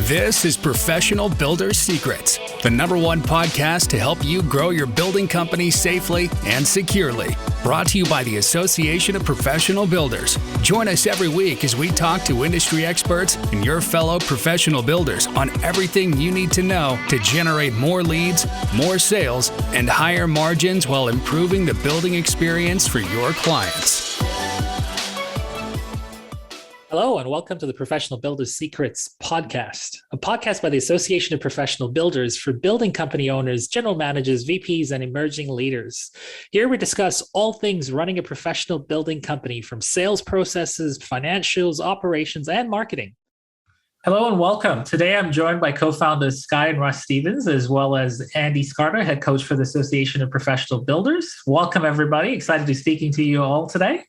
This is Professional Builders Secrets, the #1 podcast to help you grow your building company safely and securely. Brought to you by the Association of Professional Builders. Join us every week as we talk to industry experts and your fellow professional builders on everything you need to know to generate more leads, more sales, and higher margins while improving the building experience for your clients. Hello, and welcome to the Professional Builders Secrets podcast, a podcast by the Association of Professional Builders for building company owners, general managers, VPs, and emerging leaders. Here we discuss all things running a professional building company, from sales processes, financials, operations, and marketing. Hello and welcome. Today I'm joined by co-founders Sky and Russ Stevens, as well as Andy Skarda, head coach for the Association of Professional Builders. Welcome, everybody. Excited to be speaking to you all today.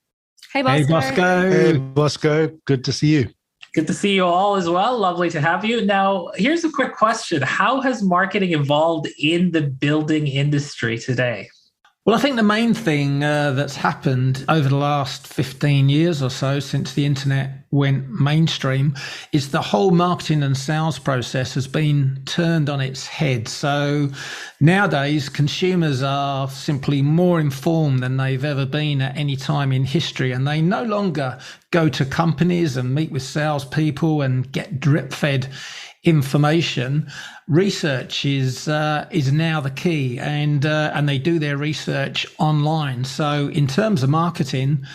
Hey, Bosco. Hey, Bosco. Good to see you. Good to see you all as well. Lovely to have you. Now, here's a quick question. How has marketing evolved in the building industry today? Well, I think the main thing that's happened over the last 15 years or so since the internet went mainstream is the whole marketing and sales process has been turned on its head. So nowadays, consumers are simply more informed than they've ever been at any time in history, and they no longer go to companies and meet with salespeople and get drip-fed information. Research is now the key, and they do their research online. So in terms of marketing,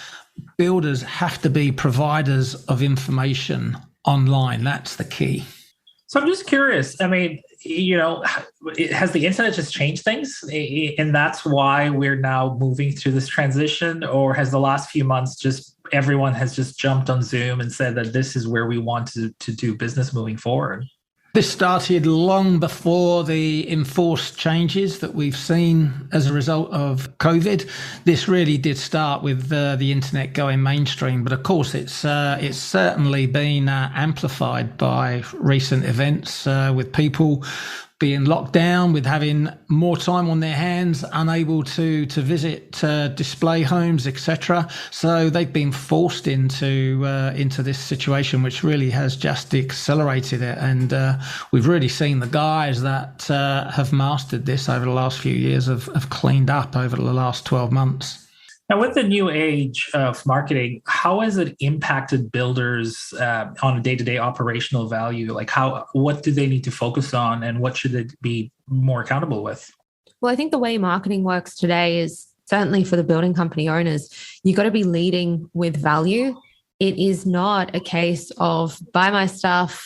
builders have to be providers of information online. That's the key. So I'm just curious. I mean, has the internet just changed things, and that's why we're now moving through this transition? Or has the last few months just everyone has just jumped on Zoom and said that this is where we want to do business moving forward? This started long before the enforced changes that we've seen as a result of COVID. This really did start with the internet going mainstream, but of course it's certainly been amplified by recent events with people being locked down, with having more time on their hands, unable to visit display homes, etc. So they've been forced into this situation, which really has just accelerated it. And we've really seen the guys that have mastered this over the last few years have cleaned up over the last 12 months. Now, with the new age of marketing, how has it impacted builders on a day-to-day operational value? Like, what do they need to focus on, and what should they be more accountable with? Well, I think the way marketing works today is certainly for the building company owners, you got to be leading with value. It is not a case of buy my stuff,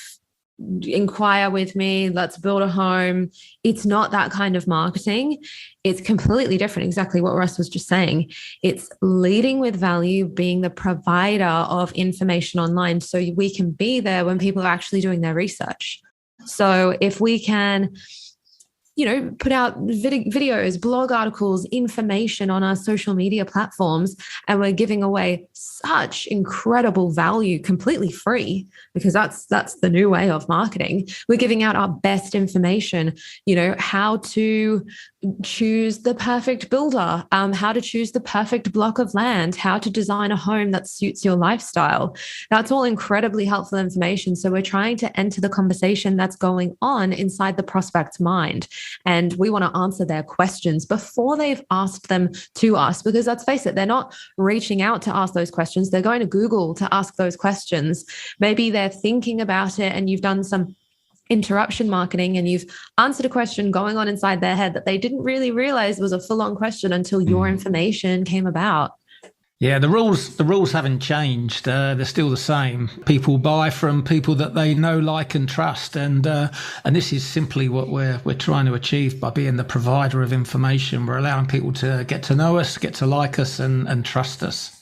inquire with me, let's build a home. It's not that kind of marketing. It's completely different. Exactly what Russ was just saying. It's leading with value, being the provider of information online so we can be there when people are actually doing their research. So if we can, put out videos, blog articles, information on our social media platforms, and we're giving away such incredible value completely free, because that's the new way of marketing. We're giving out our best information, how to choose the perfect builder, how to choose the perfect block of land, how to design a home that suits your lifestyle. That's all incredibly helpful information. So we're trying to enter the conversation that's going on inside the prospect's mind. And we want to answer their questions before they've asked them to us, because let's face it, they're not reaching out to ask those questions. They're going to Google to ask those questions. Maybe they're thinking about it and you've done some interruption marketing and you've answered a question going on inside their head that they didn't really realize was a full-on question until your information came about. Yeah, the rules haven't changed. They're still the same. People buy from people that they know, like, and trust, and this is simply what we're trying to achieve by being the provider of information. We're allowing people to get to know us, get to like us, and trust us.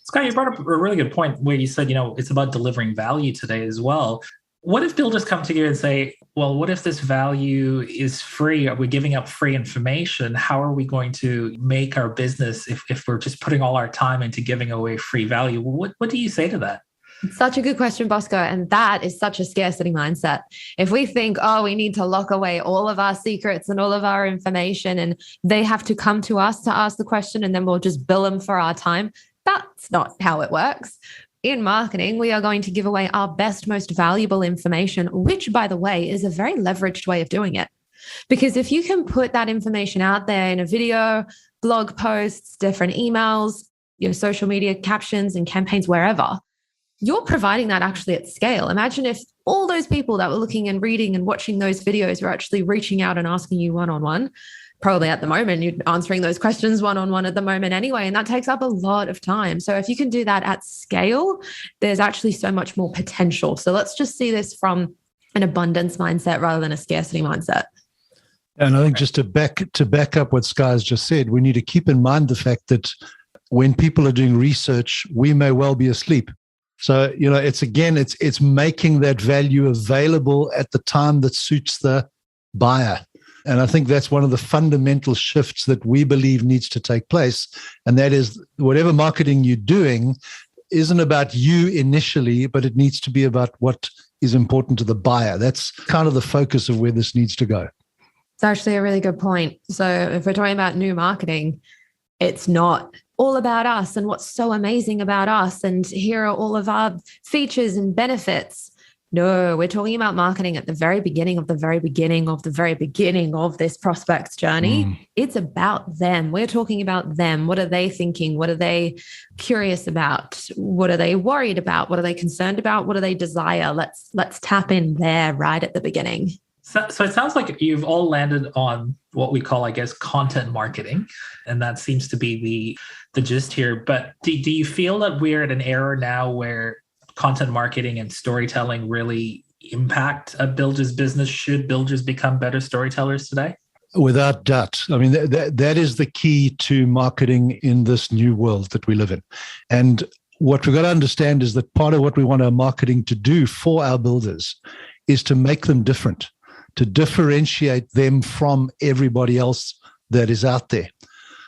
Scott, you brought up a really good point where you said, it's about delivering value today as well. What if builders come to you and say, well, what if this value is free? Are we giving up free information? How are we going to make our business if we're just putting all our time into giving away free value? What do you say to that? Such a good question, Bosco. And that is such a scarcity mindset. If we think, we need to lock away all of our secrets and all of our information, and they have to come to us to ask the question, and then we'll just bill them for our time. That's not how it works. in marketing, we are going to give away our best, most valuable information, which, by the way, is a very leveraged way of doing it. Because if you can put that information out there in a video, blog posts, different emails, social media captions and campaigns, wherever, you're providing that actually at scale. Imagine if all those people that were looking and reading and watching those videos were actually reaching out and asking you one-on-one. Probably at the moment, you're answering those questions one-on-one at the moment anyway, and that takes up a lot of time. So if you can do that at scale, there's actually so much more potential. So let's just see this from an abundance mindset rather than a scarcity mindset. And I think just to back up what Sky has just said, we need to keep in mind the fact that when people are doing research, we may well be asleep. So, it's making that value available at the time that suits the buyer. And I think that's one of the fundamental shifts that we believe needs to take place. And that is, whatever marketing you're doing isn't about you initially, but it needs to be about what is important to the buyer. That's kind of the focus of where this needs to go. It's actually a really good point. So if we're talking about new marketing, it's not all about us and what's so amazing about us, and here are all of our features and benefits. No, we're talking about marketing at the very beginning of the very beginning of the very beginning of this prospect's journey. It's about them. We're talking about them. What are they thinking? What are they curious about? What are they worried about? What are they concerned about? What do they desire? Let's tap in there right at the beginning. So it sounds like you've all landed on what we call, I guess, content marketing, and that seems to be the gist here. But do you feel that we're at an era now where content marketing and storytelling really impact a builder's business? Should builders become better storytellers today? Without doubt. I mean, that is the key to marketing in this new world that we live in. And what we've got to understand is that part of what we want our marketing to do for our builders is to make them different, to differentiate them from everybody else that is out there.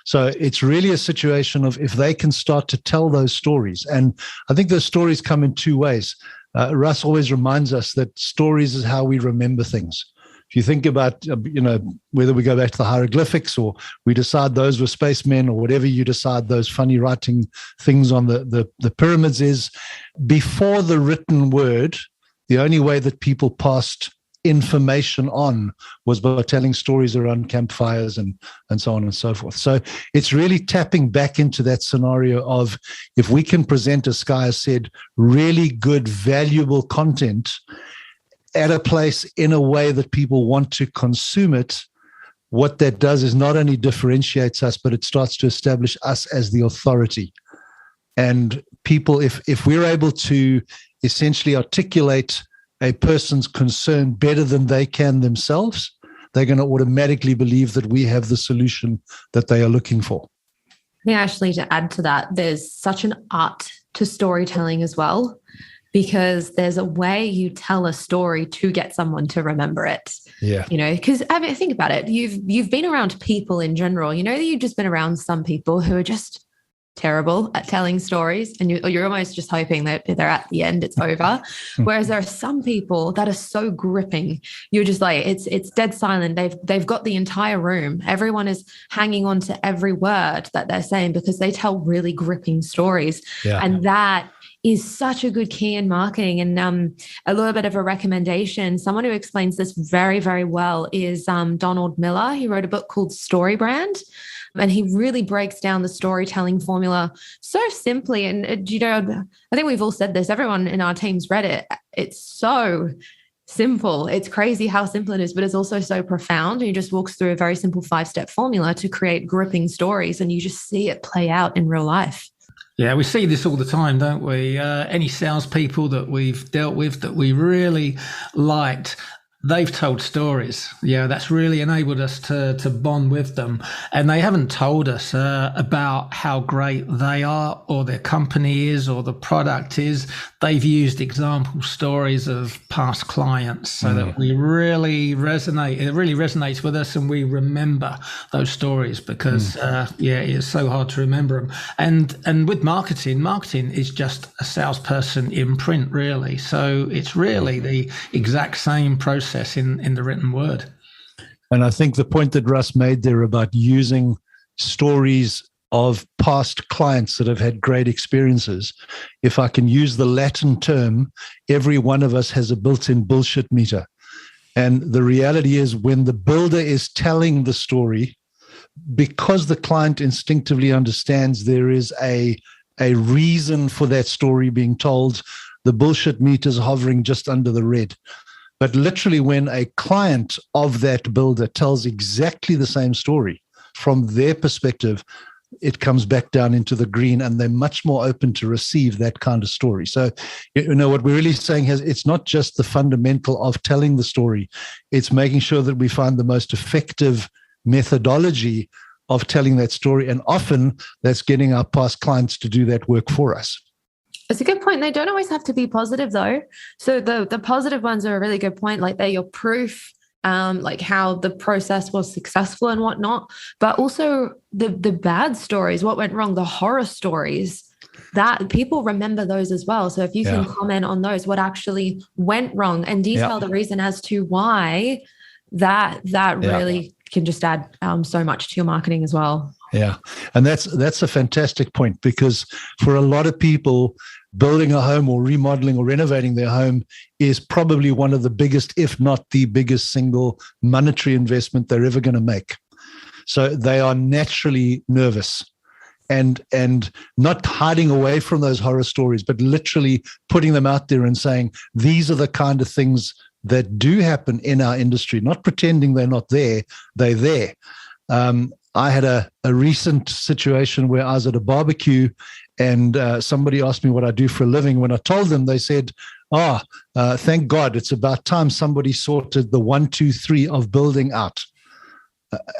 So it's really a situation of if they can start to tell those stories. And I think those stories come in two ways. Russ always reminds us that stories is how we remember things. If you think about, whether we go back to the hieroglyphics or we decide those were spacemen or whatever you decide those funny writing things on the pyramids is, before the written word, the only way that people passed information on was by telling stories around campfires and so on and so forth. So it's really tapping back into that scenario of, if we can present, as Sky has said, really good, valuable content at a place in a way that people want to consume it, what that does is not only differentiates us, but it starts to establish us as the authority. And people, if we're able to essentially articulate a person's concern better than they can themselves, they're going to automatically believe that we have the solution that they are looking for. Yeah, actually, to add to that, there's such an art to storytelling as well, because there's a way you tell a story to get someone to remember it. Yeah. Because think about it. You've been around people in general. You've just been around some people who are just terrible at telling stories, and you're almost just hoping that they're at the end, it's over. Whereas there are some people that are so gripping, you're just like, it's dead silent. They've got the entire room. Everyone is hanging on to every word that they're saying because they tell really gripping stories. Yeah. And that is such a good key in marketing. And a little bit of a recommendation, someone who explains this very, very well is Donald Miller. He wrote a book called Story Brand. And he really breaks down the storytelling formula so simply. And, I think we've all said this. Everyone in our team's read it. It's so simple. It's crazy how simple it is, but it's also so profound. He just walks through a very simple 5-step formula to create gripping stories, and you just see it play out in real life. Yeah, we see this all the time, don't we? Any salespeople that we've dealt with that we really liked, they've told stories. Yeah, that's really enabled us to bond with them. And they haven't told us about how great they are or their company is or the product is. They've used example stories of past clients so that we really resonate. It really resonates with us, and we remember those stories because, it's so hard to remember them. And with marketing is just a salesperson in print, really. So it's really the exact same process in the written word. And I think the point that Russ made there about using stories of past clients that have had great experiences. If I can use the Latin term, every one of us has a built-in bullshit meter. And the reality is, when the builder is telling the story, because the client instinctively understands there is a reason for that story being told, the bullshit meter is hovering just under the red. But literally, when a client of that builder tells exactly the same story from their perspective, it comes back down into the green, and they're much more open to receive that kind of story. So, what we're really saying is, it's not just the fundamental of telling the story, it's making sure that we find the most effective methodology of telling that story. And often that's getting our past clients to do that work for us. It's a good point. They don't always have to be positive, though. So the positive ones are a really good point. Like, they're your proof, like how the process was successful and whatnot. But also the bad stories, what went wrong, the horror stories, that people remember those as well. So if you can comment on those, what actually went wrong, and detail the reason as to why, that really can just add so much to your marketing as well. Yeah. And that's a fantastic point, because for a lot of people, building a home or remodeling or renovating their home is probably one of the biggest, if not the biggest, single monetary investment they're ever going to make. So they are naturally nervous, and not hiding away from those horror stories, but literally putting them out there and saying, these are the kind of things that do happen in our industry, not pretending they're not there, they're there. I had a recent situation where I was at a barbecue, and somebody asked me what I do for a living. When I told them, they said, thank God, it's about time somebody sorted the 1, 2, 3 of building out.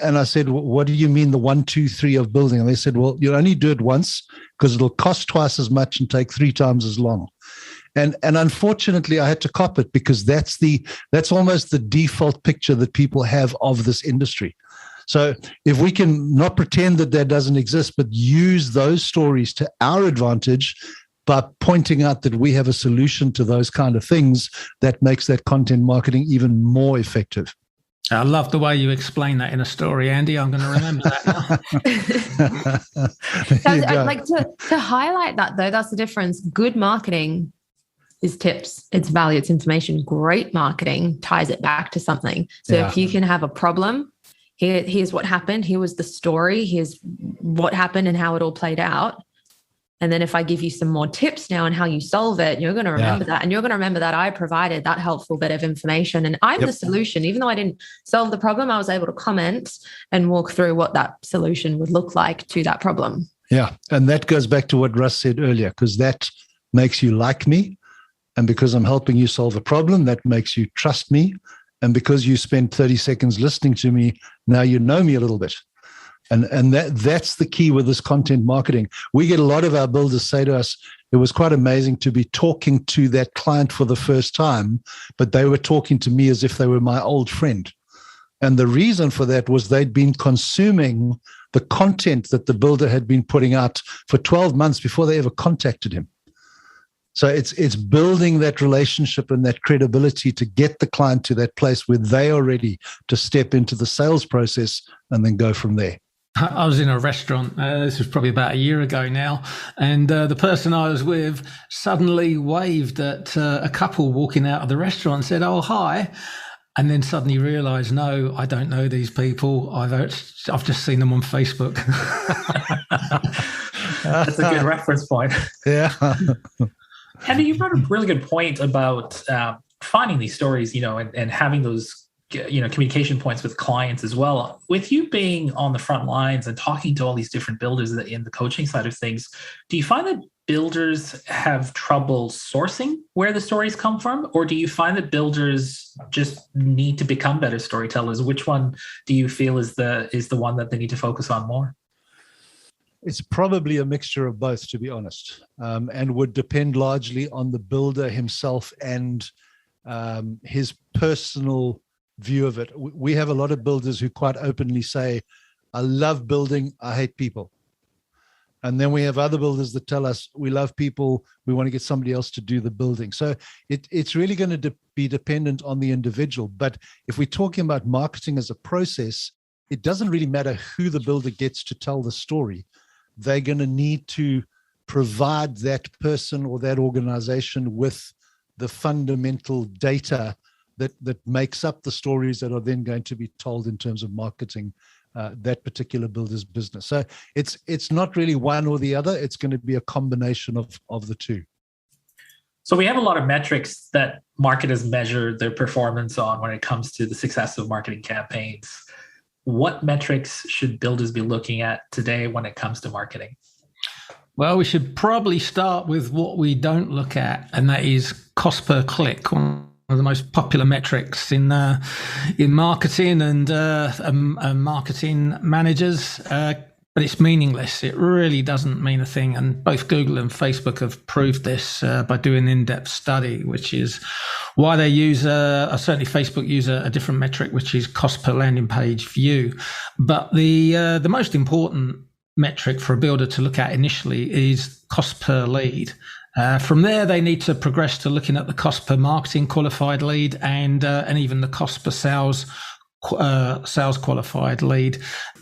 And I said, what do you mean the 1, 2, 3 of building? And they said, well, you only do it once because it'll cost twice as much and take 3 times as long. And unfortunately, I had to cop it, because that's almost the default picture that people have of this industry. So if we can not pretend that doesn't exist, but use those stories to our advantage by pointing out that we have a solution to those kind of things, that makes that content marketing even more effective. I love the way you explain that in a story, Andy. I'm going to remember that now. I'd like to highlight that, though. That's the difference. Good marketing is tips, it's value, it's information. Great marketing ties it back to something. So if you can have a problem, here's what happened, here was the story, here's what happened and how it all played out. And then if I give you some more tips now on how you solve it, you're going to remember that. And you're going to remember that I provided that helpful bit of information, and I'm the solution. Even though I didn't solve the problem, I was able to comment and walk through what that solution would look like to that problem. Yeah. And that goes back to what Russ said earlier, because that makes you like me. And because I'm helping you solve a problem, that makes you trust me. And because you spent 30 seconds listening to me, now you know me a little bit. And that's the key with this content marketing. We get a lot of our builders say to us, it was quite amazing to be talking to that client for the first time, but they were talking to me as if they were my old friend. And the reason for that was they'd been consuming the content that the builder had been putting out for 12 months before they ever contacted him. So it's building that relationship and that credibility to get the client to that place where they are ready to step into the sales process and then go from there. I was in a restaurant, this was probably about a year ago now, and the person I was with suddenly waved at a couple walking out of the restaurant and said, "Oh, hi." And then suddenly realised, no, I don't know these people. I've just seen them on Facebook. That's a good reference point. Yeah. Andy, you brought a really good point about finding these stories, and having those, communication points with clients as well. With you being on the front lines and talking to all these different builders in the coaching side of things, do you find that builders have trouble sourcing where the stories come from? Or do you find that builders just need to become better storytellers? Which one do you feel is the one that they need to focus on more? It's probably a mixture of both, to be honest, and would depend largely on the builder himself and his personal view of it. We have a lot of builders who quite openly say, I love building, I hate people. And then we have other builders that tell us, we love people, we want to get somebody else to do the building. So it's really going to be dependent on the individual. But if we're talking about marketing as a process, it doesn't really matter who the builder gets to tell the story. they're going to need to provide that person or that organization with the fundamental data that makes up the stories that are then going to be told in terms of marketing that particular builder's business. So it's not really one or the other. It's going to be a combination of the two. So we have a lot of metrics that marketers measure their performance on when it comes to the success of marketing campaigns. What metrics should builders be looking at today when it comes to marketing? Well, we should probably start with what we don't look at, and that is cost per click, one of the most popular metrics in marketing and marketing managers. But it's meaningless. It really doesn't mean a thing. And both Google and Facebook have proved this by doing an in-depth study, which is why they use, certainly Facebook use a different metric, which is cost per landing page view. But the most important metric for a builder to look at initially is cost per lead. From there, they need to progress to looking at the cost per marketing qualified lead and even the cost per sales qualified lead.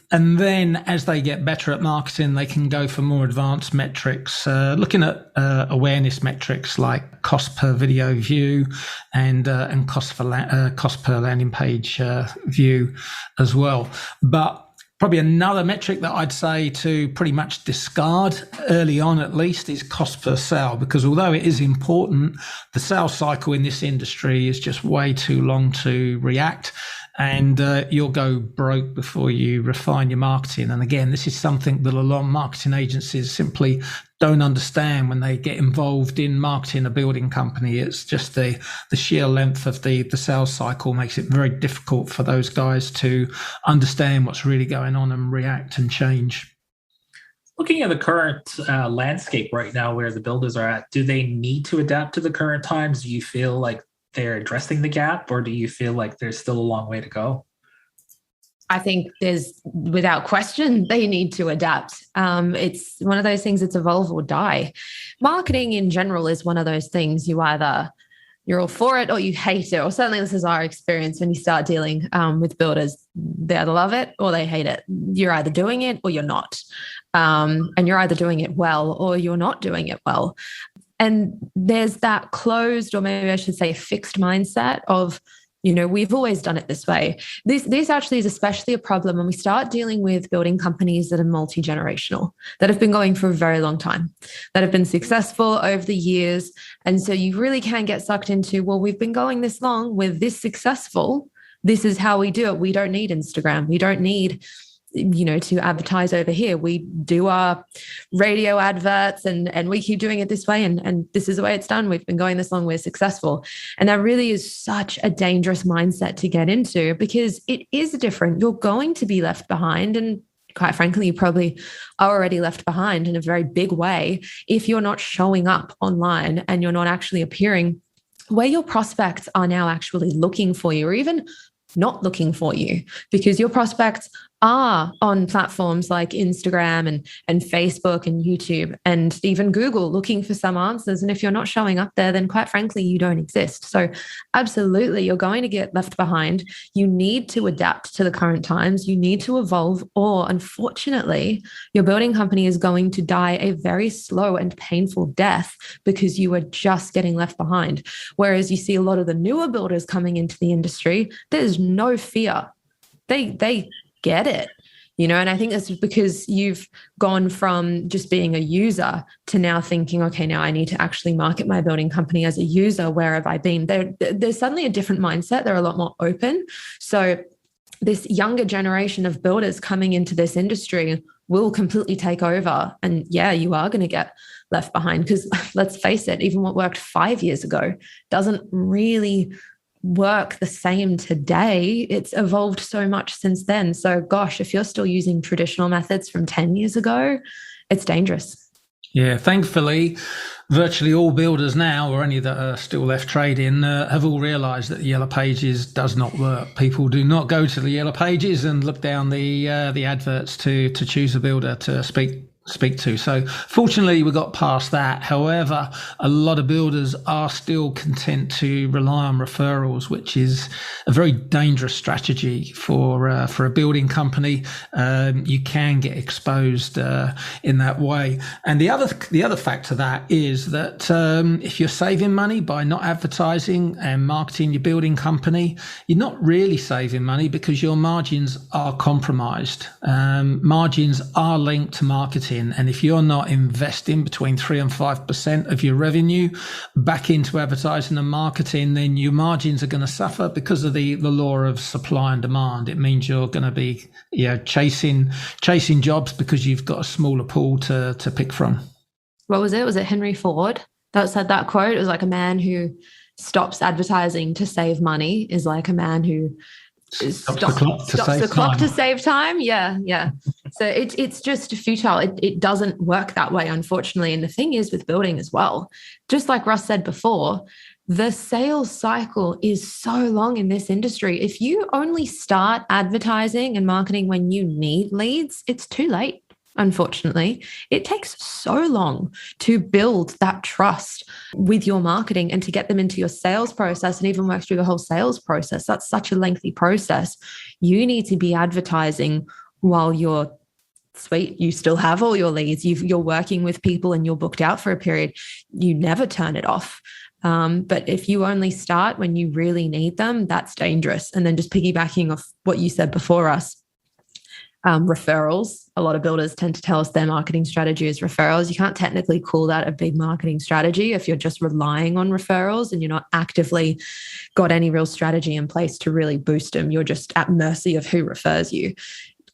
And then as they get better at marketing, they can go for more advanced metrics, looking at awareness metrics like cost per video view and cost per landing page view as well. But probably another metric that I'd say to pretty much discard early on, at least, is cost per sale, because although it is important, the sales cycle in this industry is just way too long to react. And you'll go broke before you refine your marketing. And again, this is something that a lot of marketing agencies simply don't understand when they get involved in marketing a building company. It's just the sheer length of the sales cycle makes it very difficult for those guys to understand what's really going on and react and change. Looking at the current landscape right now where the builders are at, do they need to adapt to the current times? Do you feel like they're addressing the gap, or do you feel like there's still a long way to go? I think there's, without question, they need to adapt. It's one of those things, it's evolve or die. Marketing in general is one of those things you're all for it or you hate it, or certainly this is our experience when you start dealing with builders. They either love it or they hate it. You're either doing it or you're not. And you're either doing it well or you're not doing it well. And there's that closed, or maybe I should say fixed mindset of, we've always done it this way. This actually is especially a problem when we start dealing with building companies that are multi-generational, that have been going for a very long time, that have been successful over the years. And so you really can get sucked into, well, we've been going this long, we're this successful, this is how we do it. We don't need Instagram. We don't need to advertise over here. We do our radio adverts and we keep doing it this way. And this is the way it's done. We've been going this long, we're successful. And that really is such a dangerous mindset to get into, because it is different. You're going to be left behind. And quite frankly, you probably are already left behind in a very big way if you're not showing up online and you're not actually appearing where your prospects are now actually looking for you, or even not looking for you, because your prospects are on platforms like Instagram and Facebook and YouTube and even Google looking for some answers. And if you're not showing up there, then quite frankly, you don't exist. So absolutely, you're going to get left behind. You need to adapt to the current times. You need to evolve, or unfortunately, your building company is going to die a very slow and painful death because you are just getting left behind. Whereas you see a lot of the newer builders coming into the industry, there's no fear. They get it, and I think that's because you've gone from just being a user to now thinking, okay, now I need to actually market my building company as a user. Where have I been? There's suddenly a different mindset. They're a lot more open. So this younger generation of builders coming into this industry will completely take over. And yeah, you are going to get left behind, because let's face it, even what worked 5 years ago doesn't really work the same today. It's evolved so much since then. So gosh, if you're still using traditional methods from 10 years ago, it's dangerous. Yeah, thankfully, virtually all builders now, or any that are still left trading, have all realised that the Yellow Pages does not work. People do not go to the Yellow Pages and look down the adverts to choose a builder to speak speak to. So fortunately, we got past that. However, a lot of builders are still content to rely on referrals, which is a very dangerous strategy for a building company. You can get exposed in that way. And the other fact to that is that if you're saving money by not advertising and marketing your building company, you're not really saving money because your margins are compromised. Margins are linked to marketing. And if you're not investing between 3 and 5% of your revenue back into advertising and marketing, then your margins are going to suffer because of the law of supply and demand. It means you're going to be chasing jobs because you've got a smaller pool to pick from. What was it? Was it Henry Ford that said that quote? It was like, a man who stops advertising to save money is like a man who stops the clock to save time. Yeah. So it's just futile. It doesn't work that way, unfortunately. And the thing is with building as well, just like Russ said before, the sales cycle is so long in this industry. If you only start advertising and marketing when you need leads, it's too late. Unfortunately, it takes so long to build that trust with your marketing and to get them into your sales process and even work through the whole sales process. That's such a lengthy process. You need to be advertising while you're sweet. You still have all your leads. You're working with people and you're booked out for a period. You never turn it off. But if you only start when you really need them, that's dangerous. And then just piggybacking off what you said before us, referrals. A lot of builders tend to tell us their marketing strategy is referrals. You can't technically call that a big marketing strategy if you're just relying on referrals and you're not actively got any real strategy in place to really boost them. You're just at mercy of who refers you.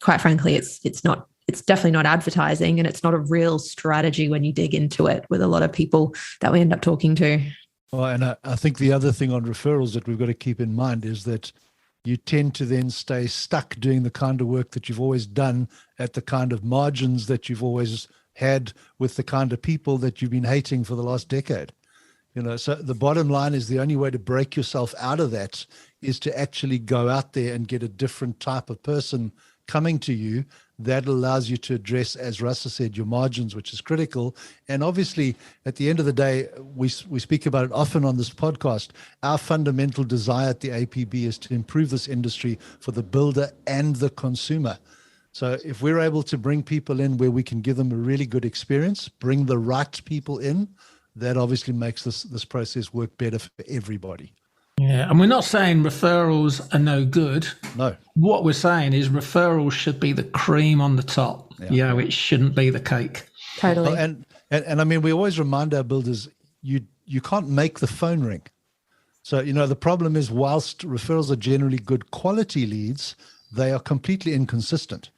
Quite frankly, it's definitely not advertising, and it's not a real strategy when you dig into it with a lot of people that we end up talking to. Well, and I think the other thing on referrals that we've got to keep in mind is that you tend to then stay stuck doing the kind of work that you've always done at the kind of margins that you've always had with the kind of people that you've been hating for the last decade. So the bottom line is the only way to break yourself out of that is to actually go out there and get a different type of person coming to you that allows you to address, as Russ said, your margins, which is critical. And obviously, at the end of the day, we speak about it often on this podcast. Our fundamental desire at the APB is to improve this industry for the builder and the consumer. So if we're able to bring people in where we can give them a really good experience, bring the right people in, that obviously makes this process work better for everybody. Yeah, and we're not saying referrals are no good. No. What we're saying is referrals should be the cream on the top. Yeah. It shouldn't be the cake. Totally. Well, and I mean, we always remind our builders, you can't make the phone ring. So, the problem is, whilst referrals are generally good quality leads, they are completely inconsistent.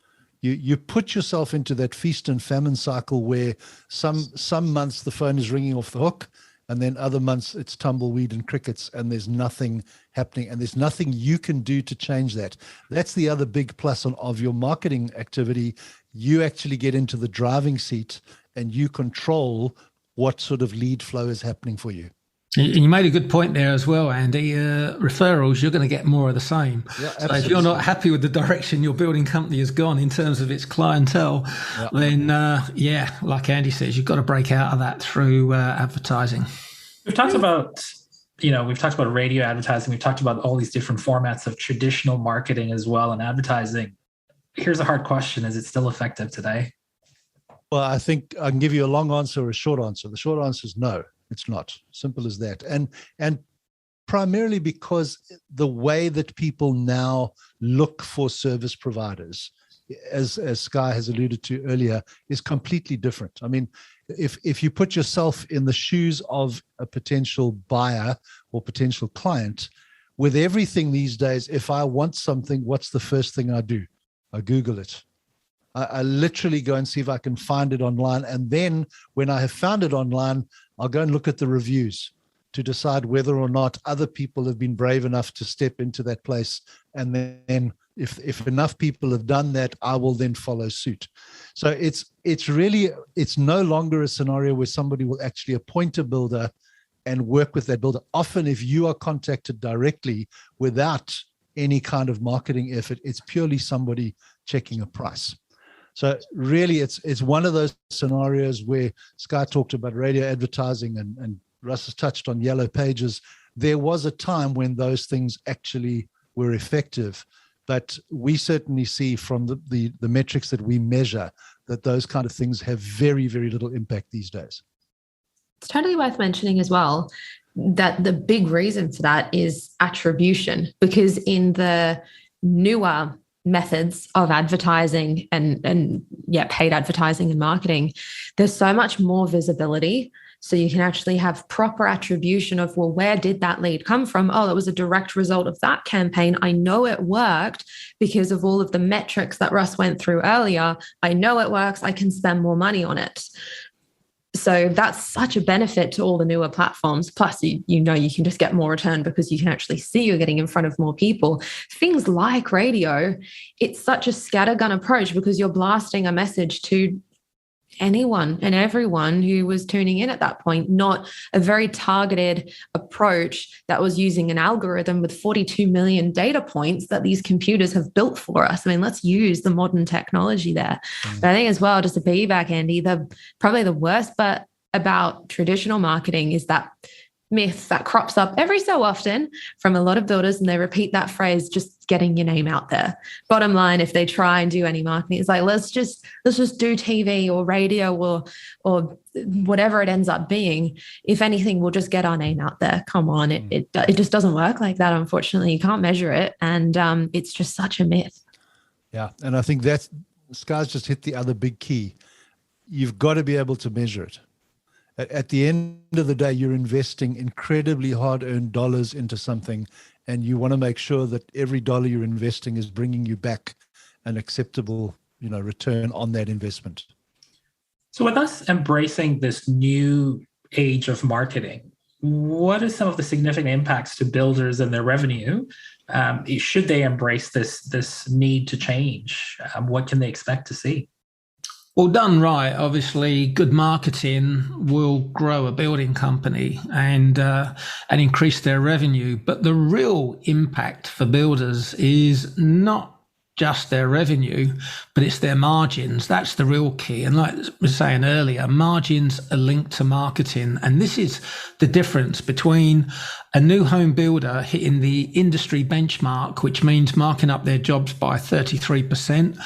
You put yourself into that feast and famine cycle where some months the phone is ringing off the hook, and then other months it's tumbleweed and crickets, and there's nothing happening, and there's nothing you can do to change that. That's the other big plus of your marketing activity. You actually get into the driving seat and you control what sort of lead flow is happening for you. And you made a good point there as well, Andy. Referrals, you're going to get more of the same. Yeah, so if you're not happy with the direction your building company has gone in terms of its clientele, then like Andy says, you've got to break out of that through advertising. We've talked about radio advertising. We've talked about all these different formats of traditional marketing as well and advertising. Here's a hard question. Is it still effective today? Well, I think I can give you a long answer or a short answer. The short answer is no. It's not. Simple as that. And primarily because the way that people now look for service providers, as Sky has alluded to earlier, is completely different. I mean, if you put yourself in the shoes of a potential buyer or potential client, with everything these days, if I want something, what's the first thing I do? I Google it. I literally go and see if I can find it online. And then when I have found it online, I'll go and look at the reviews to decide whether or not other people have been brave enough to step into that place. And then if enough people have done that, I will then follow suit. So it's no longer a scenario where somebody will actually appoint a builder and work with that builder. Often if you are contacted directly without any kind of marketing effort, it's purely somebody checking a price. So really, it's one of those scenarios where Sky talked about radio advertising and Russ has touched on yellow pages. There was a time when those things actually were effective, but we certainly see from the metrics that we measure that those kind of things have very, very little impact these days. It's totally worth mentioning as well that the big reason for that is attribution, because in the newer methods of advertising and paid advertising and marketing, there's so much more visibility. So you can actually have proper attribution of, well, where did that lead come from? Oh, it was a direct result of that campaign. I know it worked because of all of the metrics that Russ went through earlier. I know it works. I can spend more money on it. So that's such a benefit to all the newer platforms. Plus, you can just get more return because you can actually see you're getting in front of more people. Things like radio, it's such a scattergun approach because you're blasting a message to anyone and everyone who was tuning in at that point, not a very targeted approach that was using an algorithm with 42 million data points that these computers have built for us. I mean, let's use the modern technology there. But I think as well, just to piggyback, Andy, probably the worst part about traditional marketing is that myth that crops up every so often from a lot of builders, and they repeat that phrase, just getting your name out there. Bottom line, if they try and do any marketing, it's like, let's just do TV or radio or whatever it ends up being. If anything, we'll just get our name out there. Come on, it just doesn't work like that. Unfortunately, you can't measure it, and it's just such a myth. Yeah, and I think that's Sky's just hit the other big key. You've got to be able to measure it. At the end of the day, you're investing incredibly hard-earned dollars into something, and you want to make sure that every dollar you're investing is bringing you back an acceptable, return on that investment. So with us embracing this new age of marketing, what are some of the significant impacts to builders and their revenue? Should they embrace this need to change? What can they expect to see? Well, done right, obviously, good marketing will grow a building company and increase their revenue. But the real impact for builders is not just their revenue, but it's their margins. That's the real key. And like I was saying earlier, margins are linked to marketing. And this is the difference between a new home builder hitting the industry benchmark, which means marking up their jobs by 33%,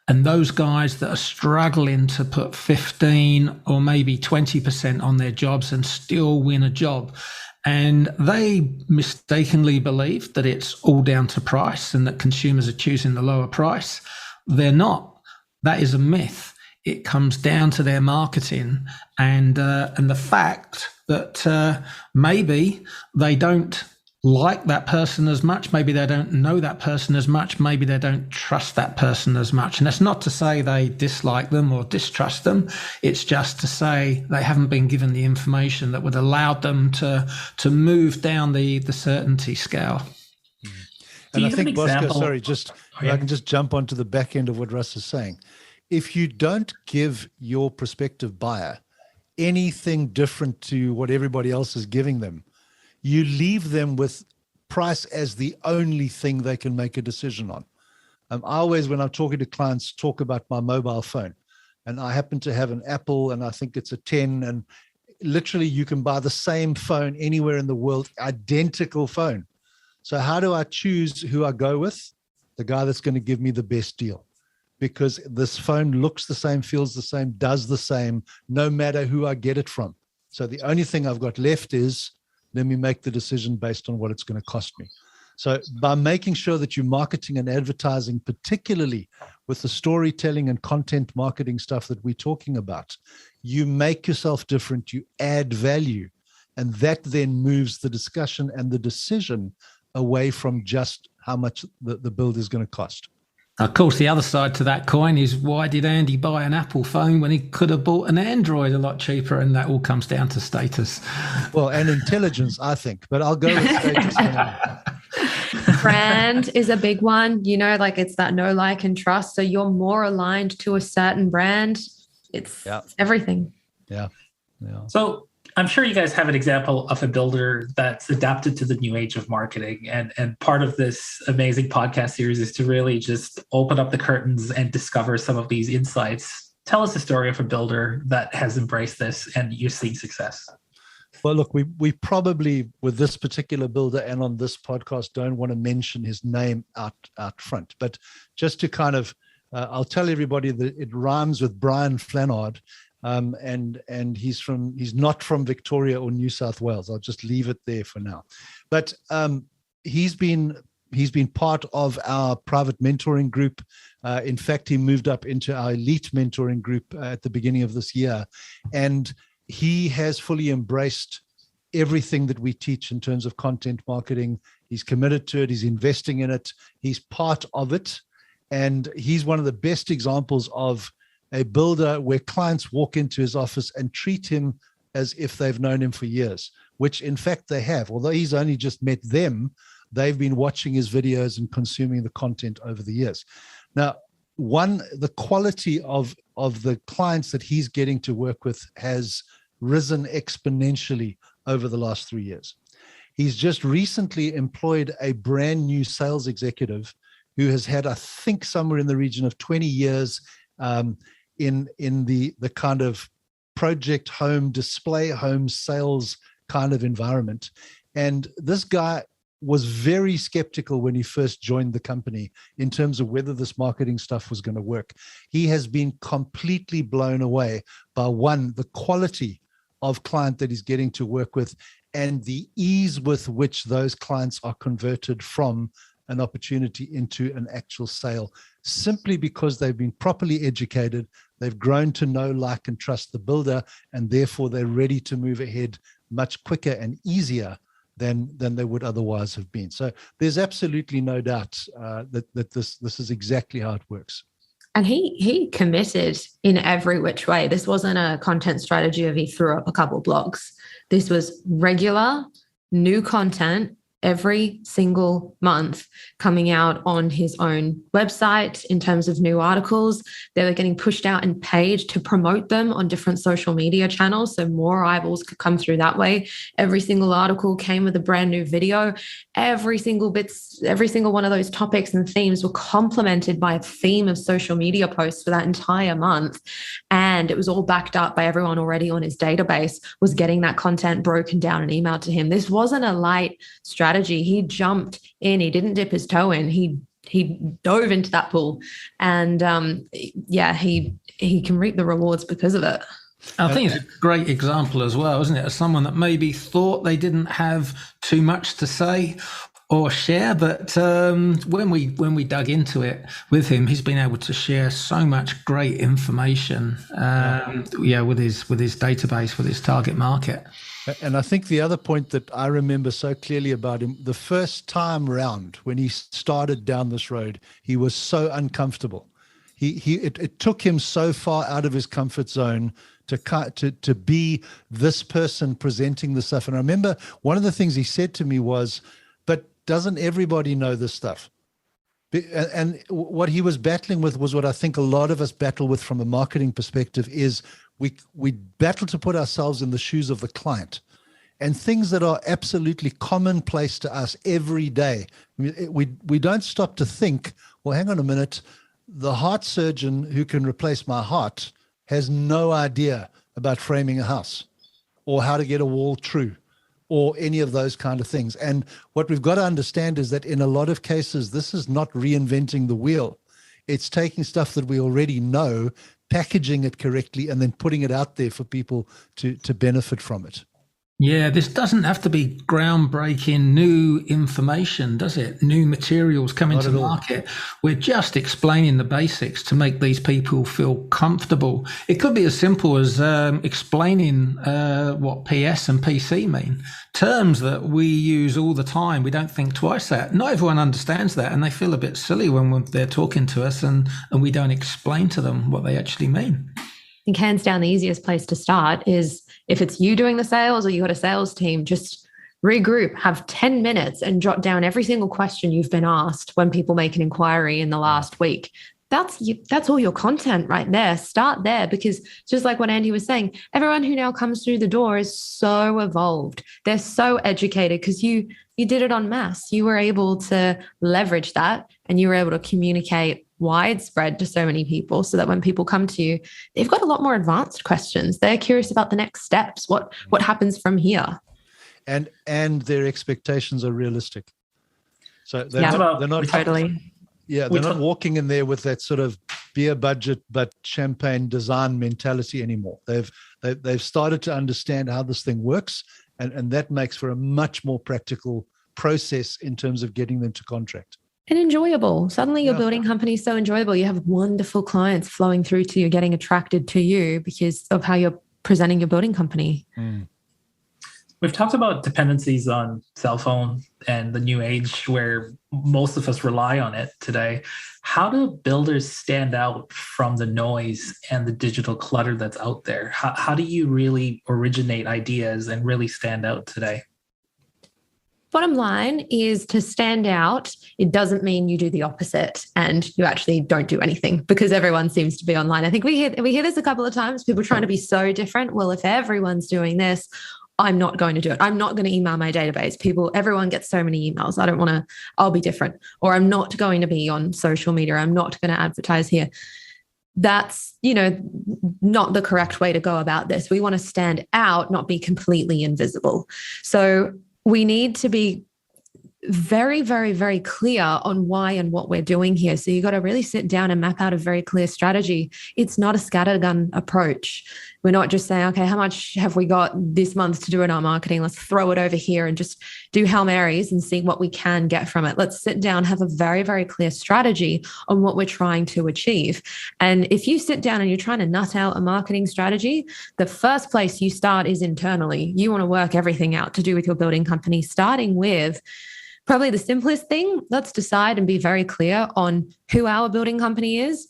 and those guys that are struggling to put 15 or maybe 20% on their jobs and still win a job. And they mistakenly believe that it's all down to price and that consumers are choosing the lower price. They're not. That is a myth. It comes down to their marketing and the fact that maybe they don't like that person as much, maybe they don't know that person as much, maybe they don't trust that person as much. And that's not to say they dislike them or distrust them. It's just to say they haven't been given the information that would allow them to move down the certainty scale. And I think, Bosco, sorry, if I can just jump onto the back end of what Russ is saying. If you don't give your prospective buyer anything different to what everybody else is giving them, you leave them with price as the only thing they can make a decision on. I always, when I'm talking to clients, talk about my mobile phone. And I happen to have an Apple, and I think it's a 10. And literally, you can buy the same phone anywhere in the world, identical phone. So how do I choose who I go with? The guy that's going to give me the best deal. Because this phone looks the same, feels the same, does the same, no matter who I get it from. So the only thing I've got left is, let me make the decision based on what it's going to cost me. So by making sure that you're marketing and advertising, particularly with the storytelling and content marketing stuff that we're talking about, you make yourself different, you add value, and that then moves the discussion and the decision away from just how much the build is going to cost. Of course, the other side to that coin is, why did Andy buy an Apple phone when he could have bought an Android a lot cheaper? And that all comes down to status. Well, and intelligence, I think, but I'll go with status now. Brand is a big one, like it's that know, like, and trust. So you're more aligned to a certain brand. It's everything. Yeah. So I'm sure you guys have an example of a builder that's adapted to the new age of marketing. And part of this amazing podcast series is to really just open up the curtains and discover some of these insights. Tell us a story of a builder that has embraced this and you're seeing success. Well, look, we probably, with this particular builder and on this podcast, don't want to mention his name out front. But just to kind of, I'll tell everybody that it rhymes with Brian Flannard. And he's not from Victoria or New South Wales. I'll just leave it there for now. But he's been part of our private mentoring group. In fact, he moved up into our elite mentoring group at the beginning of this year, and he has fully embraced everything that we teach in terms of content marketing. He's committed to it. He's investing in it. He's part of it, and he's one of the best examples of a builder where clients walk into his office and treat him as if they've known him for years, which in fact they have. Although he's only just met them, they've been watching his videos and consuming the content over the years. Now, the quality of the clients that he's getting to work with has risen exponentially over the last 3 years. He's just recently employed a brand new sales executive who has had, I think, somewhere in the region of 20 years in the kind of project home, display home sales kind of environment. And this guy was very skeptical when he first joined the company in terms of whether this marketing stuff was going to work. He has been completely blown away by, one, the quality of client that he's getting to work with and the ease with which those clients are converted from an opportunity into an actual sale, simply because they've been properly educated, they've grown to know, like, and trust the builder, and therefore they're ready to move ahead much quicker and easier than they would otherwise have been. So there's absolutely no doubt that this is exactly how it works. And he committed in every which way. This wasn't a content strategy of he threw up a couple of blogs. This was regular, new content every single month coming out on his own website in terms of new articles. They were getting pushed out and paid to promote them on different social media channels, so more eyeballs could come through that way. Every single article came with a brand new video. Every single one of those topics and themes were complemented by a theme of social media posts for that entire month. And it was all backed up by everyone already on his database was getting that content broken down and emailed to him. This wasn't a light strategy. He jumped in. He didn't dip his toe in. He dove into that pool, and he can reap the rewards because of it. I think it's a great example as well, isn't it? As someone that maybe thought they didn't have too much to say or share, but when we dug into it with him, he's been able to share so much great information. With his database, with his target market. And I think the other point that I remember so clearly about him, the first time round when he started down this road, he was so uncomfortable. It took him so far out of his comfort zone to be this person presenting the stuff. And I remember one of the things he said to me was, "But doesn't everybody know this stuff?" And what he was battling with was what I think a lot of us battle with from a marketing perspective is we battle to put ourselves in the shoes of the client, and things that are absolutely commonplace to us every day. We don't stop to think, well, hang on a minute, the heart surgeon who can replace my heart has no idea about framing a house or how to get a wall true or any of those kind of things. And what we've got to understand is that in a lot of cases, this is not reinventing the wheel. It's taking stuff that we already know, packaging it correctly, and then putting it out there for people to benefit from it. Yeah, this doesn't have to be groundbreaking new information, does it? New materials coming to market. We're just explaining the basics to make these people feel comfortable. It could be as simple as explaining what PS and PC mean. Terms that we use all the time, we don't think twice at. Not everyone understands that, and they feel a bit silly when they're talking to us and we don't explain to them what they actually mean. I think hands down the easiest place to start is if it's you doing the sales or you got a sales team, just regroup, have 10 minutes and jot down every single question you've been asked when people make an inquiry in the last week. that's all your content right there. Start there, because just like what Andy was saying, everyone who now comes through the door is so evolved. They're so educated because you did it en masse. You were able to leverage that, and you were able to communicate widespread to so many people, so that when people come to you, they've got a lot more advanced questions. They're curious about the next steps. What happens from here? And their expectations are realistic. So they're not totally. Yeah, they're not walking in there with that sort of beer budget but champagne design mentality anymore. They've started to understand how this thing works, and that makes for a much more practical process in terms of getting them to contract. And enjoyable. Suddenly your building company is so enjoyable. You have wonderful clients flowing through to you, getting attracted to you because of how you're presenting your building company. Mm. We've talked about dependencies on cell phone and the new age where most of us rely on it today. How do builders stand out from the noise and the digital clutter that's out there? How do you really originate ideas and really stand out today? Bottom line is, to stand out, it doesn't mean you do the opposite and you actually don't do anything, because everyone seems to be online. I think we hear this a couple of times, people trying to be so different. Well, if everyone's doing this, I'm not going to do it. I'm not going to email my database. Everyone gets so many emails. I'll be different. Or I'm not going to be on social media. I'm not going to advertise here. That's, not the correct way to go about this. We want to stand out, not be completely invisible. So we need to be very, very, very clear on why and what we're doing here. So you got to really sit down and map out a very clear strategy. It's not a scattergun approach. We're not just saying, okay, how much have we got this month to do in our marketing? Let's throw it over here and just do Hail Marys and see what we can get from it. Let's sit down, have a very, very clear strategy on what we're trying to achieve. And if you sit down and you're trying to nut out a marketing strategy, the first place you start is internally. You want to work everything out to do with your building company, starting with probably the simplest thing. Let's decide and be very clear on who our building company is,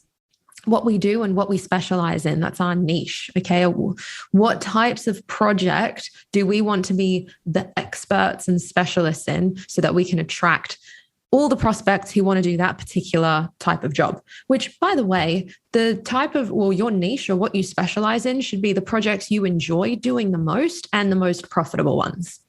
what we do, and what we specialize in. That's our niche. Okay. What types of project do we want to be the experts and specialists in, so that we can attract all the prospects who want to do that particular type of job, which, by the way, the type of, your niche or what you specialize in should be the projects you enjoy doing the most and the most profitable ones.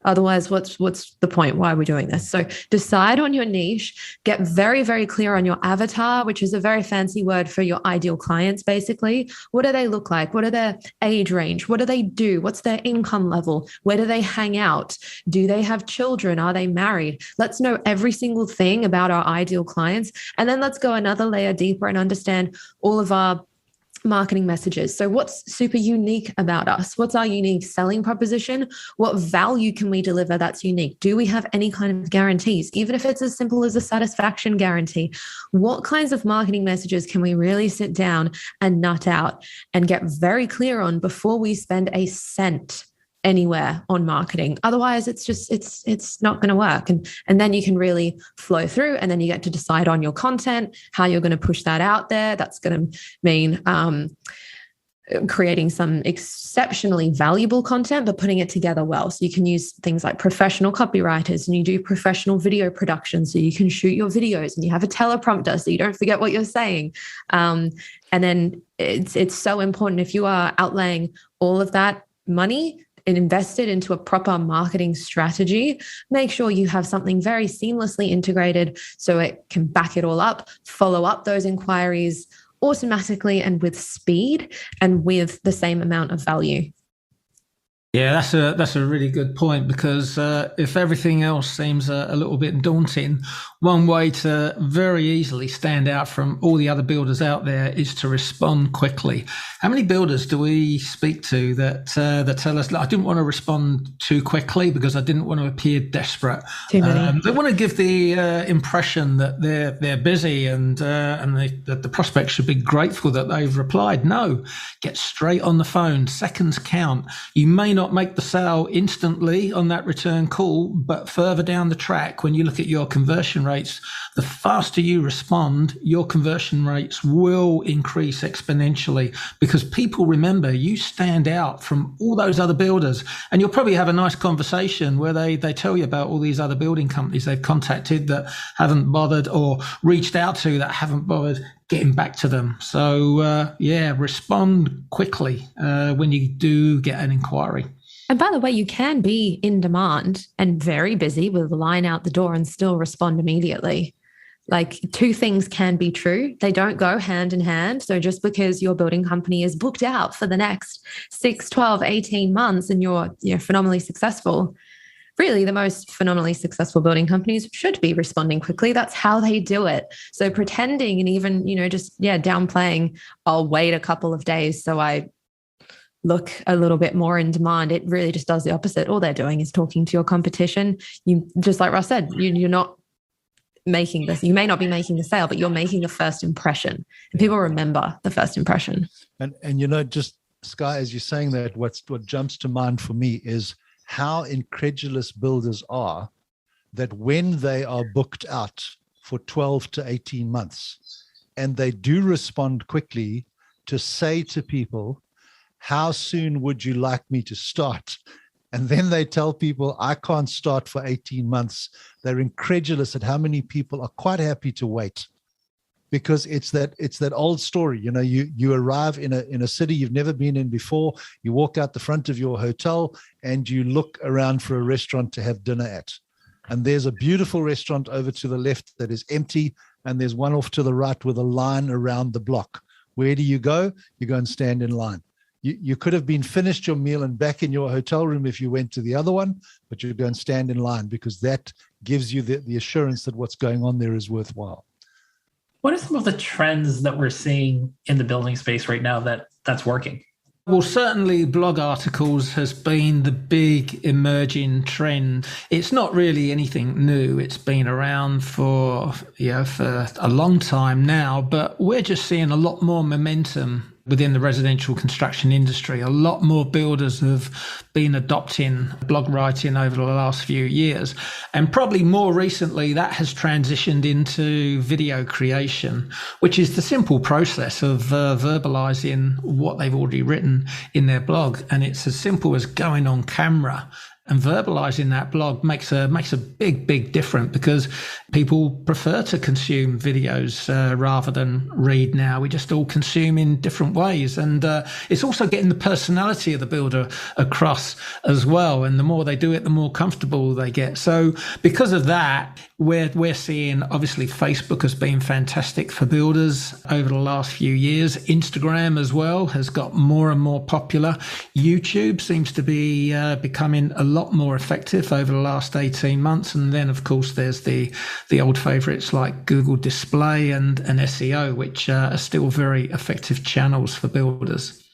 Otherwise, what's the point? Why are we doing this? So decide on your niche, get very, very clear on your avatar, which is a very fancy word for your ideal clients, basically. What do they look like? What are their age range? What do they do? What's their income level? Where do they hang out? Do they have children? Are they married? Let's know every single thing about our ideal clients. And then let's go another layer deeper and understand all of our marketing messages. So what's super unique about us? What's our unique selling proposition? What value can we deliver that's unique? Do we have any kind of guarantees? Even if it's as simple as a satisfaction guarantee, what kinds of marketing messages can we really sit down and nut out and get very clear on before we spend a cent anywhere on marketing? Otherwise, it's not going to work. And then you can really flow through, and then you get to decide on your content, how you're going to push that out there. That's going to mean creating some exceptionally valuable content, but putting it together well. So you can use things like professional copywriters, and you do professional video production, so you can shoot your videos, and you have a teleprompter so you don't forget what you're saying. And then it's so important, if you are outlaying all of that money and invested into a proper marketing strategy, make sure you have something very seamlessly integrated so it can back it all up, follow up those inquiries automatically and with speed and with the same amount of value. Yeah, that's a really good point, because if everything else seems a little bit daunting, one way to very easily stand out from all the other builders out there is to respond quickly. How many builders do we speak to that tell us, I didn't want to respond too quickly because I didn't want to appear desperate? Too many. They want to give the impression that they're busy and that the prospect should be grateful that they've replied. No, get straight on the phone. Seconds count. You may not make the sale instantly on that return call, but further down the track, when you look at your conversion rates, the faster you respond, your conversion rates will increase exponentially, because people remember you stand out from all those other builders. And you'll probably have a nice conversation where they tell you about all these other building companies they've contacted that haven't bothered, or reached out to that haven't bothered getting back to them. So respond quickly when you do get an inquiry. And by the way, you can be in demand and very busy with a line out the door and still respond immediately. Like, two things can be true. They don't go hand in hand. So just because your building company is booked out for the next 6, 12, 18 months and you're phenomenally successful, really the most phenomenally successful building companies should be responding quickly. That's how they do it. So pretending and even, downplaying, I'll wait a couple of days so I look a little bit more in demand, it really just does the opposite. All they're doing is talking to your competition. You, just like Russ said, you're not making this. You may not be making the sale, but you're making a first impression. And people remember the first impression. And just Sky, as you're saying that, what jumps to mind for me is how incredulous builders are that when they are booked out for 12 to 18 months and they do respond quickly to say to people, how soon would you like me to start? And then they tell people, I can't start for 18 months. They're incredulous at how many people are quite happy to wait, because it's that old story. You arrive in a city you've never been in before. You walk out the front of your hotel and you look around for a restaurant to have dinner at. And there's a beautiful restaurant over to the left that is empty. And there's one off to the right with a line around the block. Where do you go? You go and stand in line. You could have been finished your meal and back in your hotel room if you went to the other one, but you go and stand in line, because that gives you the assurance that what's going on there is worthwhile. What are some of the trends that we're seeing in the building space right now that's working? Well, certainly blog articles has been the big emerging trend. It's not really anything new. It's been around for a long time now, but we're just seeing a lot more momentum within the residential construction industry. A lot more builders have been adopting blog writing over the last few years. And probably more recently, that has transitioned into video creation, which is the simple process of verbalizing what they've already written in their blog. And it's as simple as going on camera and verbalizing that blog makes a big difference, because people prefer to consume videos rather than read now. We just all consume in different ways. And it's also getting the personality of the builder across as well. And the more they do it, the more comfortable they get. So because of that, we're seeing, obviously, Facebook has been fantastic for builders over the last few years. Instagram as well has got more and more popular. YouTube seems to be becoming a lot more effective over the last 18 months. And then, of course, there's the old favorites like Google Display and SEO, which are still very effective channels for builders.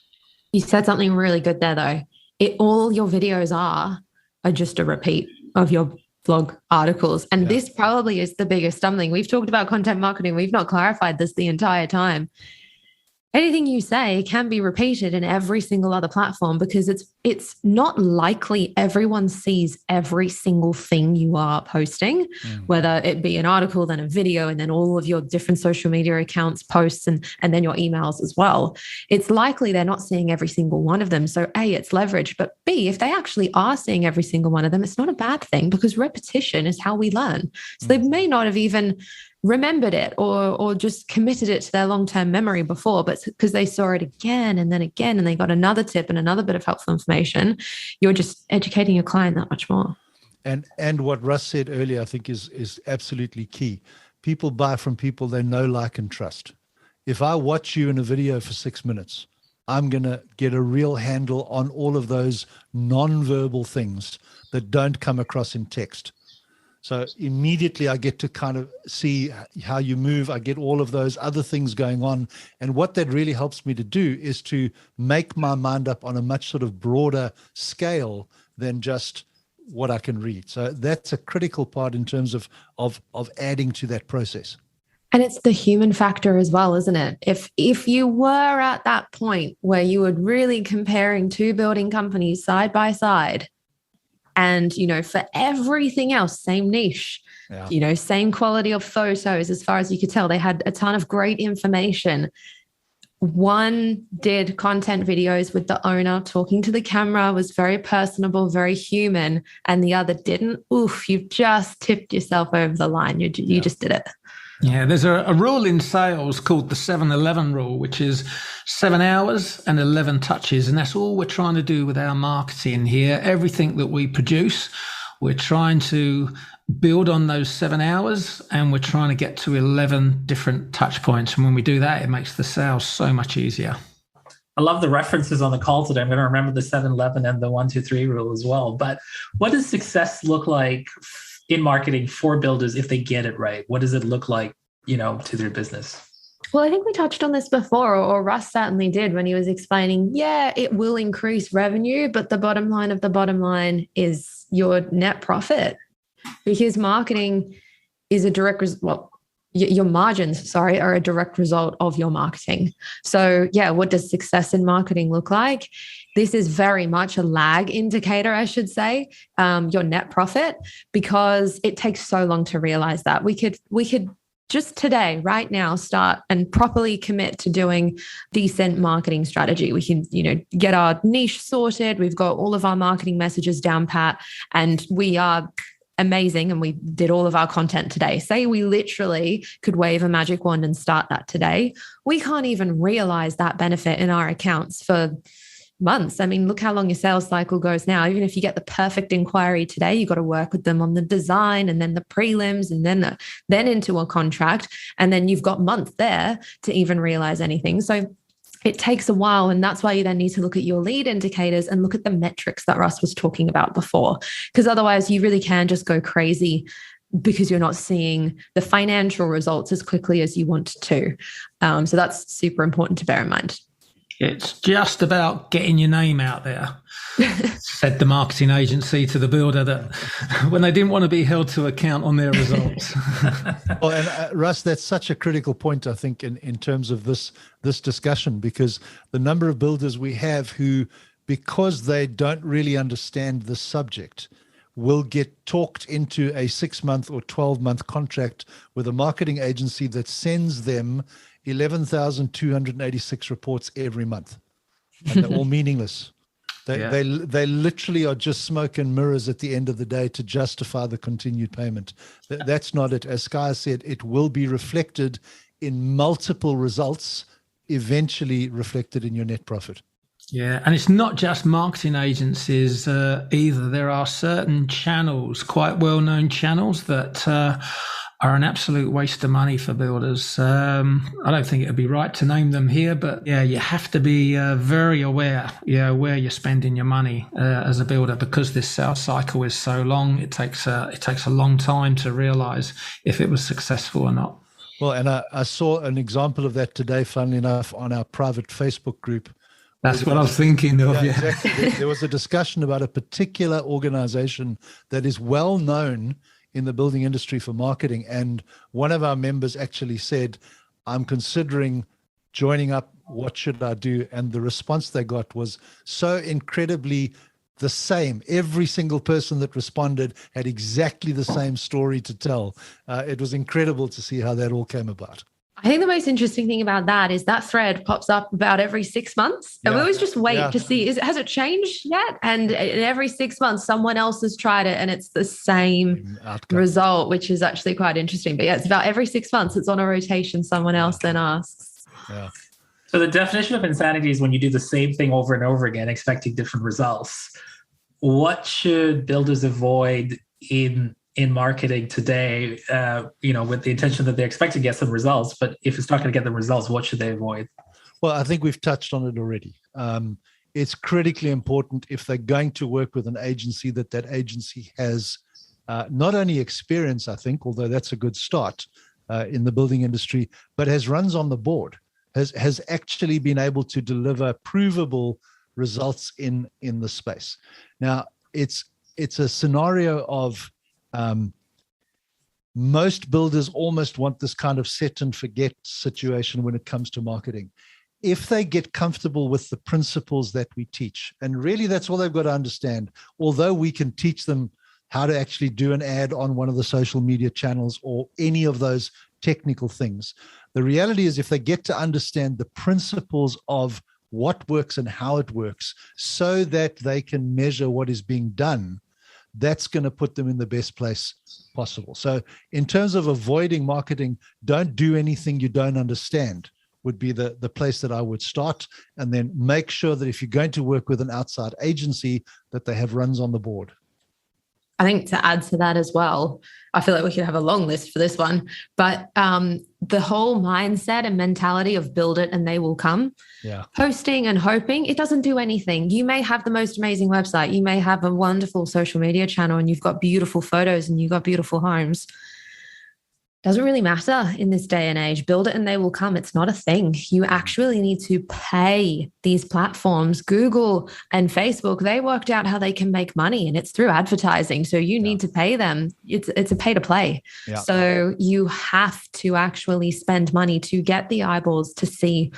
You said something really good there, though. All your videos are just a repeat of your blog articles. And this probably is the biggest stumbling. We've talked about content marketing. We've not clarified this the entire time. Anything you say can be repeated in every single other platform, because it's not likely everyone sees every single thing you are posting, whether it be an article, then a video, and then all of your different social media accounts, posts, and then your emails as well. It's likely they're not seeing every single one of them. So A, it's leverage, but B, if they actually are seeing every single one of them, it's not a bad thing, because repetition is how we learn. So they may not have even remembered it or just committed it to their long-term memory before, but because they saw it again and then again, and they got another tip and another bit of helpful information, you're just educating your client that much more. And what Russ said earlier, I think is absolutely key. People buy from people they know, like, and trust. If I watch you in a video for 6 minutes, I'm going to get a real handle on all of those non-verbal things that don't come across in text. So immediately I get to kind of see how you move. I get all of those other things going on. And what that really helps me to do is to make my mind up on a much sort of broader scale than just what I can read. So that's a critical part in terms of adding to that process. And it's the human factor as well, isn't it? If you were at that point where you were really comparing two building companies side by side, and, for everything else, same niche, same quality of photos, as far as you could tell, they had a ton of great information. One did content videos with the owner talking to the camera, was very personable, very human, and the other didn't. Oof, you've just tipped yourself over the line. You just did it. Yeah, there's a rule in sales called the 7-11 rule, which is 7 hours and 11 touches. And that's all we're trying to do with our marketing here. Everything that we produce, we're trying to build on those 7 hours, and we're trying to get to 11 different touch points. And when we do that, it makes the sales so much easier. I love the references on the call today. I'm going to remember the 7-11 and the 1-2-3 rule as well. But what does success look like in marketing for builders if they get it right? What does it look like, to their business? Well, I think we touched on this before, or Russ certainly did when he was explaining, it will increase revenue, but the bottom line of the bottom line is your net profit, because marketing is a direct your margins, are a direct result of your marketing. So what does success in marketing look like? This is very much a lag indicator, I should say, your net profit, because it takes so long to realize that. We could just today, right now, start and properly commit to doing decent marketing strategy. We can, get our niche sorted. We've got all of our marketing messages down pat, and we are amazing, and we did all of our content today. Say we literally could wave a magic wand and start that today. We can't even realize that benefit in our accounts for months. I mean, look how long your sales cycle goes now. Even if you get the perfect inquiry today, you got to work with them on the design, and then the prelims, and then into a contract, and then you've got months there to even realize anything. So it takes a while, and that's why you then need to look at your lead indicators and look at the metrics that Russ was talking about before, because otherwise you really can just go crazy because you're not seeing the financial results as quickly as you want to. So that's super important to bear in mind. It's just about getting your name out there, said the marketing agency to the builder that when they didn't want to be held to account on their results. Well, and Russ, that's such a critical point, I think, in terms of this discussion, because the number of builders we have who, because they don't really understand the subject, will get talked into a 6-month or 12-month contract with a marketing agency that sends them 11,286 reports every month, and they're all meaningless. They literally are just smoke and mirrors at the end of the day to justify the continued payment. That's not it. As Sky said, it will be reflected in multiple results, eventually reflected in your net profit. Yeah, and it's not just marketing agencies either. There are certain channels, quite well-known channels, that are an absolute waste of money for builders. I don't think it would be right to name them here, but you have to be very aware, where you're spending your money as a builder, because this sales cycle is so long. It takes a long time to realize if it was successful or not. Well, and I saw an example of that today, funnily enough, on our private Facebook group. That's what I was thinking of. Yeah. Exactly. There was a discussion about a particular organization that is well known in the building industry for marketing. And one of our members actually said, I'm considering joining up. What should I do? And the response they got was so incredibly the same. Every single person that responded had exactly the same story to tell. It was incredible to see how that all came about. I think the most interesting thing about that is that thread pops up about every 6 months. And we always just wait to see, has it changed yet? And every 6 months, someone else has tried it and it's the same result, which is actually quite interesting. But it's about every 6 months, it's on a rotation, someone else then asks. Yeah. So the definition of insanity is when you do the same thing over and over again, expecting different results. What should builders avoid in marketing today, with the intention that they're expecting to get some results, but if it's not going to get the results, what should they avoid? Well, I think we've touched on it already. It's critically important, if they're going to work with an agency, that agency has not only experience, I think, although that's a good start in the building industry, but has runs on the board, has actually been able to deliver provable results in the space. Now, it's a scenario of most builders almost want this kind of set and forget situation when it comes to marketing. If they get comfortable with the principles that we teach, and really that's all they've got to understand, although we can teach them how to actually do an ad on one of the social media channels or any of those technical things. The reality is if they get to understand the principles of what works and how it works so that they can measure what is being done, that's going to put them in the best place possible. So in terms of avoiding marketing, don't do anything you don't understand would be the place that I would start. And then make sure that if you're going to work with an outside agency, that they have runs on the board. I think to add to that as well, I feel like we could have a long list for this one, but the whole mindset and mentality of build it and they will come. Yeah. Posting and hoping, it doesn't do anything. You may have the most amazing website. You may have a wonderful social media channel and you've got beautiful photos and you've got beautiful homes. Doesn't really matter in this day and age. Build it and they will come. It's not a thing. You actually need to pay these platforms. Google and Facebook, they worked out how they can make money and it's through advertising. So you need to pay them. It's a pay to play. Yeah. So you have to actually spend money to get the eyeballs to see,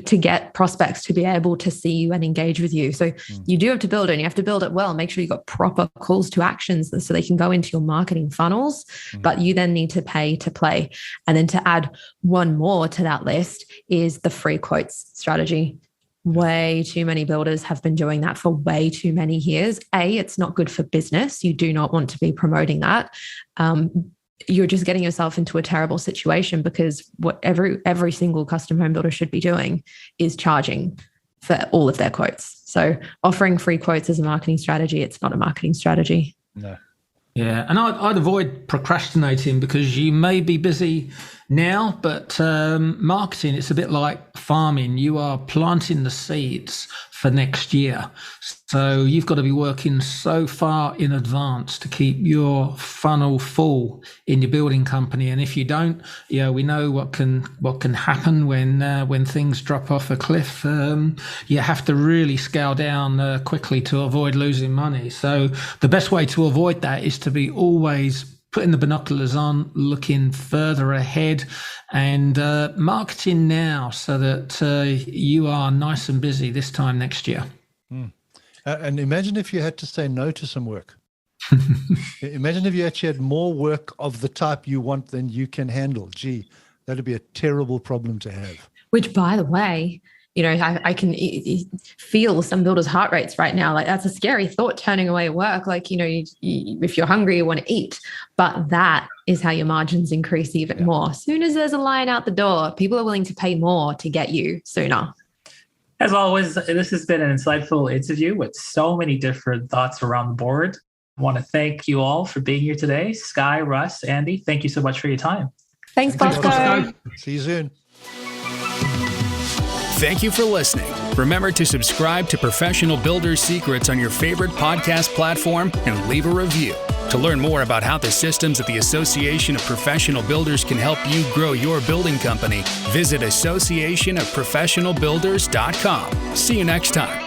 to get prospects to be able to see you and engage with you. So you do have to build it and you have to build it well. Make sure you've got proper calls to actions so they can go into your marketing funnels, but you then need to pay to play. And then to add one more to that list is the free quotes strategy. Way too many builders have been doing that for way too many years. It's not good for business. You do not want to be promoting that. You're just getting yourself into a terrible situation because what every single custom home builder should be doing is charging for all of their quotes. So offering free quotes as a marketing strategy, it's not a marketing strategy. No. Yeah, and I'd avoid procrastinating because you may be busy now, but marketing, it's a bit like farming. You are planting the seeds for next year. So you've got to be working so far in advance to keep your funnel full in your building company. And if you don't, we know what can happen when things drop off a cliff. You have to really scale down quickly to avoid losing money. So the best way to avoid that is to be always putting the binoculars on, looking further ahead and marketing now so that you are nice and busy this time next year. And imagine if you had to say no to some work. Imagine if you actually had more work of the type you want than you can handle. Gee, that'd be a terrible problem to have. Which, by the way, I can feel some builders' heart rates right now. Like, that's a scary thought, turning away work. Like, if you're hungry, you want to eat. But that is how your margins increase even more. As soon as there's a line out the door, people are willing to pay more to get you sooner. As always, this has been an insightful interview with so many different thoughts around the board. I want to thank you all for being here today. Sky, Russ, Andy, thank you so much for your time. Thanks, Bosco. See you soon. Thank you for listening. Remember to subscribe to Professional Builders Secrets on your favorite podcast platform and leave a review. To learn more about how the systems at the Association of Professional Builders can help you grow your building company, visit associationofprofessionalbuilders.com. See you next time.